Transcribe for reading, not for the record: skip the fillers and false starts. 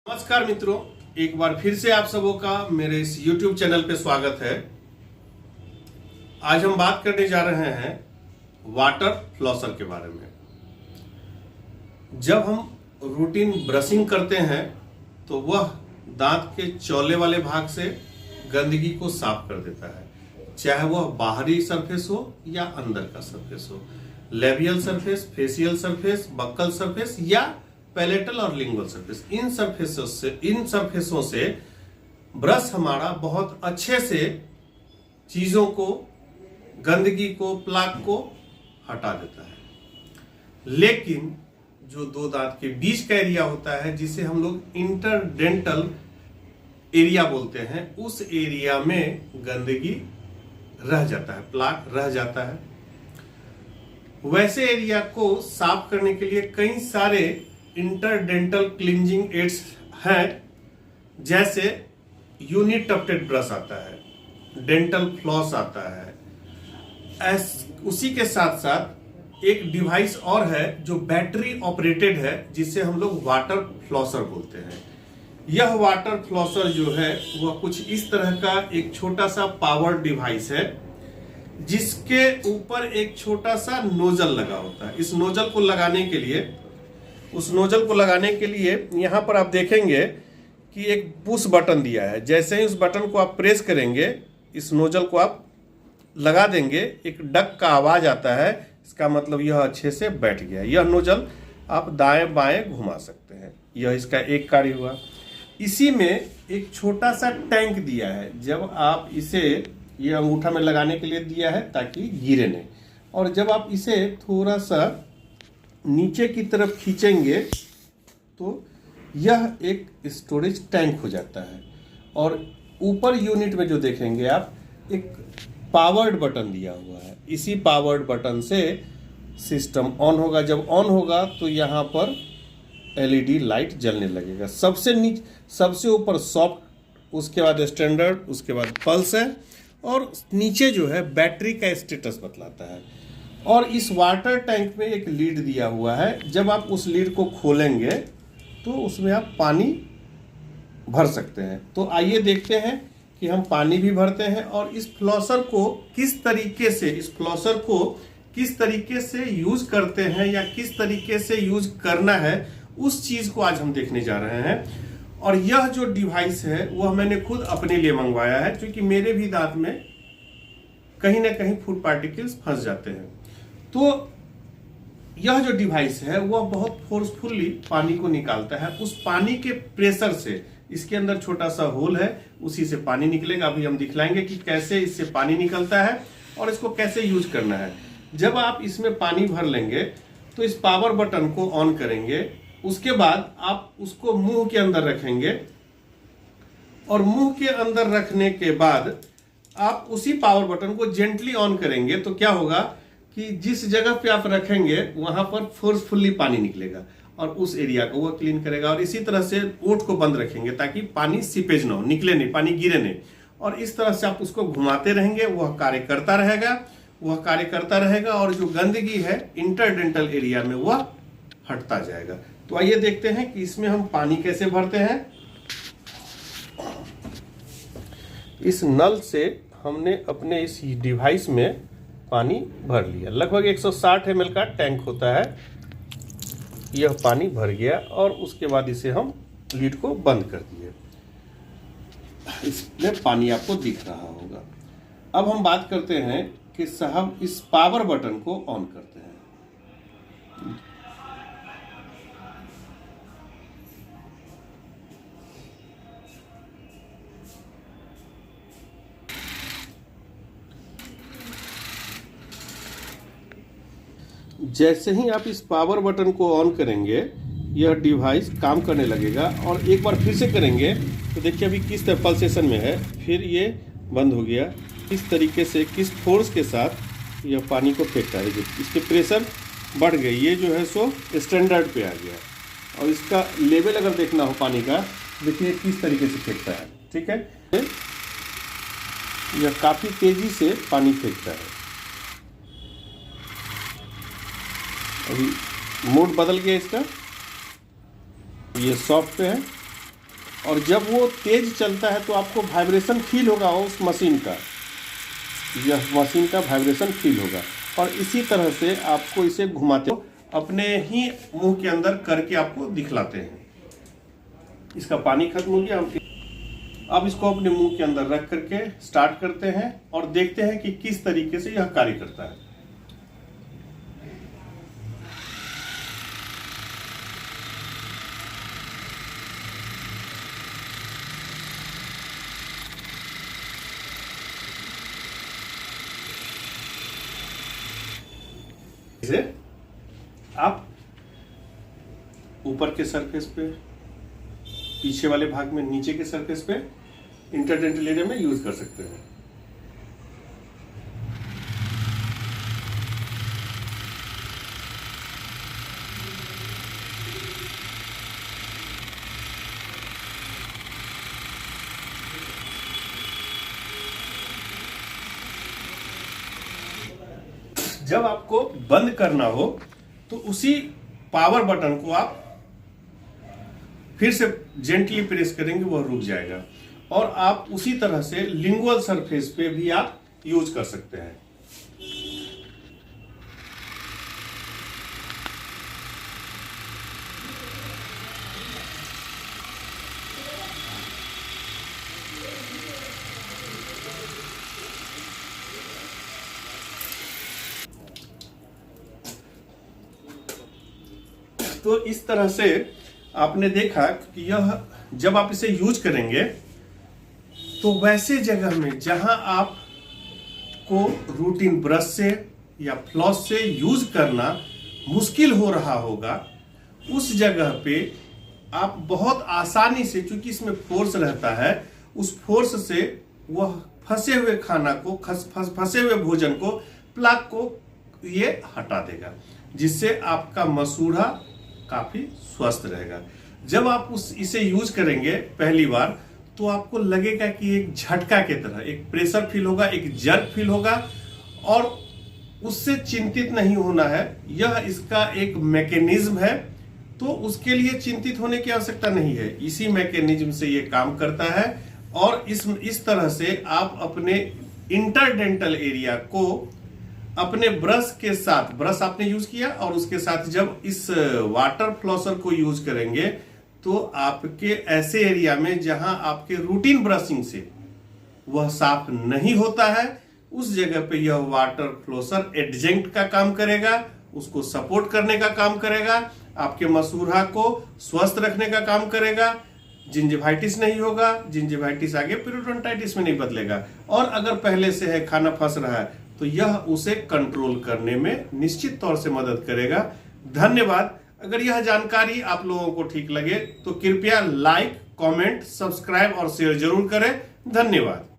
नमस्कार मित्रों, एक बार फिर से आप सबों का मेरे इस YouTube चैनल पे स्वागत है। आज हम बात करने जा रहे हैं वाटर फ्लॉसर के बारे में। जब हम रूटीन ब्रशिंग करते हैं तो वह दांत के चौले वाले भाग से गंदगी को साफ कर देता है, चाहे वह बाहरी सरफेस हो या अंदर का सरफेस हो, labial surface, facial surface, buccal surface या पैलेटल और लिंगुअल सरफेस। इन सरफेसों से ब्रश हमारा बहुत अच्छे से चीजों को, गंदगी को, प्लाक को हटा देता है। लेकिन जो दो दांत के बीच का एरिया होता है, जिसे हम लोग इंटरडेंटल एरिया बोलते हैं, उस एरिया में गंदगी रह जाता है, प्लाक रह जाता है। वैसे एरिया को साफ करने के लिए कई सारे इंटरडेंटल क्लींजिंग एड्स हैं, जैसे यूनिट टफ्टेड ब्रश आता है, डेंटल फ्लॉस आता है। उसी के साथ साथ एक डिवाइस और है जो बैटरी ऑपरेटेड है, जिसे हम लोग वाटर फ्लॉसर बोलते हैं। यह वाटर फ्लॉसर जो है वह कुछ इस तरह का एक छोटा सा पावर डिवाइस है, जिसके ऊपर एक छोटा सा नोजल लगा होता है। इस नोजल को लगाने के लिए यहां पर आप देखेंगे कि एक पुश बटन दिया है। जैसे ही उस बटन को आप प्रेस करेंगे, इस नोजल को आप लगा देंगे, एक डक का आवाज आता है। इसका मतलब यह अच्छे से बैठ गया। यह नोजल आप दाएं बाएं घुमा सकते हैं। यह इसका एक कार्य हुआ। इसी में एक छोटा सा टैंक दिया है। जब आप इसे, ये अंगूठा में लगाने के लिए दिया है ताकि गिरे नहीं, और जब आप इसे थोड़ा सा नीचे की तरफ खींचेंगे तो यह एक स्टोरेज टैंक हो जाता है। और ऊपर यूनिट में जो देखेंगे आप, एक पावर्ड बटन दिया हुआ है। इसी पावर्ड बटन से सिस्टम ऑन होगा। जब ऑन होगा तो यहाँ पर एलईडी लाइट जलने लगेगा। सबसे ऊपर सॉफ्ट, उसके बाद स्टैंडर्ड, उसके बाद पल्स है, और नीचे जो है बैटरी का स्टेटस बतलाता है। और इस वाटर टैंक में एक लीड दिया हुआ है। जब आप उस लीड को खोलेंगे तो उसमें आप पानी भर सकते हैं। तो आइए देखते हैं कि हम पानी भी भरते हैं, और इस फ्लॉसर को किस तरीके से यूज करते हैं या किस तरीके से यूज करना है, उस चीज को आज हम देखने जा रहे हैं। और यह जो डिवाइस है वह मैंने खुद अपने लिए मंगवाया है, क्योंकि मेरे भी दांत में कहीं ना कहीं फूड पार्टिकल्स फंस जाते हैं। तो यह जो डिवाइस है वह बहुत फोर्सफुली पानी को निकालता है। उस पानी के प्रेशर से, इसके अंदर छोटा सा होल है, उसी से पानी निकलेगा। अभी हम दिखलाएंगे कि कैसे इससे पानी निकलता है और इसको कैसे यूज करना है। जब आप इसमें पानी भर लेंगे तो इस पावर बटन को ऑन करेंगे। उसके बाद आप उसको मुंह के अंदर रखेंगे, और मुंह के अंदर रखने के बाद आप उसी पावर बटन को जेंटली ऑन करेंगे। तो क्या होगा कि जिस जगह पे आप रखेंगे वहां पर फोर्सफुली पानी निकलेगा और उस एरिया को वह क्लीन करेगा। और इसी तरह से ओठ को बंद रखेंगे ताकि पानी सीपेज ना हो, निकले नहीं, पानी गिरे नहीं। और इस तरह से आप उसको घुमाते रहेंगे, वह कार्य करता रहेगा, और जो गंदगी है इंटरडेंटल एरिया में वह हटता जाएगा। तो आइए देखते हैं कि इसमें हम पानी कैसे भरते हैं। इस नल से हमने अपने इस डिवाइस में पानी भर लिया। लगभग 160 ml का टैंक होता है। यह पानी भर गया, और उसके बाद इसे हम लीड को बंद कर दिए। इसमें पानी आपको दिख रहा होगा। अब हम बात करते हैं कि साहब इस पावर बटन को ऑन करते हैं। जैसे ही आप इस पावर बटन को ऑन करेंगे, यह डिवाइस काम करने लगेगा। और एक बार फिर से करेंगे तो देखिए अभी किस तरह पल्सेशन में है, फिर ये बंद हो गया। इस तरीके से, किस फोर्स के साथ यह पानी को फेंकता है। इसके प्रेशर बढ़ गई, ये जो है सो स्टैंडर्ड पे आ गया। और इसका लेवल अगर देखना हो पानी का, देखिए किस तरीके से फेंकता है। ठीक है, यह काफ़ी तेज़ी से पानी फेंकता है। अभी मोड बदल गया इसका, ये सॉफ्ट पे है, और जब वो तेज चलता है तो आपको वाइब्रेशन फील होगा उस मशीन का, यह मशीन का वाइब्रेशन फील होगा। और इसी तरह से आपको इसे घुमाते अपने ही मुंह के अंदर करके आपको दिखलाते हैं। इसका पानी खत्म हो गया। अब इसको अपने मुंह के अंदर रख करके स्टार्ट करते हैं और देखते हैं कि किस तरीके से यह कार्य करता है। इसे आप ऊपर के सरफेस पे, पीछे वाले भाग में, नीचे के सरफेस पे, इंटरडेंटल एरिया में यूज कर सकते हैं। जब आपको बंद करना हो तो उसी पावर बटन को आप फिर से जेंटली प्रेस करेंगे, वह रुक जाएगा। और आप उसी तरह से लिंगुअल सरफेस पे भी आप यूज कर सकते हैं। तो इस तरह से आपने देखा कि यह जब आप इसे यूज करेंगे तो वैसे जगह में जहां आप को रूटीन ब्रश से या फ्लॉस से यूज करना मुश्किल हो रहा होगा, उस जगह पे आप बहुत आसानी से, क्योंकि इसमें फोर्स रहता है, उस फोर्स से वह फंसे हुए खाना को, फंसे हुए भोजन को, प्लाक को ये हटा देगा, जिससे आपका मसूड़ा काफी स्वस्थ रहेगा। जब आप इसे यूज करेंगे पहली बार तो आपको लगेगा कि एक झटका की तरह एक प्रेशर फील होगा, एक जर्क फील होगा, और उससे चिंतित नहीं होना है। यह इसका एक मैकेनिज्म है, तो उसके लिए चिंतित होने की आवश्यकता नहीं है। इसी मैकेनिज्म से यह काम करता है और इस तरह से आप अपने इंटरडेंटल एरिया को अपने ब्रश के साथ, ब्रश आपने यूज किया और उसके साथ जब इस वाटर फ्लॉसर को यूज करेंगे तो आपके ऐसे एरिया में जहां आपके रूटीन ब्रशिंग से वह साफ नहीं होता है, उस जगह पे यह वाटर फ्लॉसर एडजेंक्ट का काम करेगा, उसको सपोर्ट करने का काम करेगा, आपके मसूड़ा को स्वस्थ रखने का काम करेगा। जिंजिवाइटिस नहीं होगा, जिंजिवाइटिस आगे पेरियोडोंटाइटिस में नहीं बदलेगा। और अगर पहले से है खाना फंस रहा है तो यह उसे कंट्रोल करने में निश्चित तौर से मदद करेगा। धन्यवाद। अगर यह जानकारी आप लोगों को ठीक लगे तो कृपया लाइक, कमेंट, सब्सक्राइब और शेयर जरूर करें। धन्यवाद।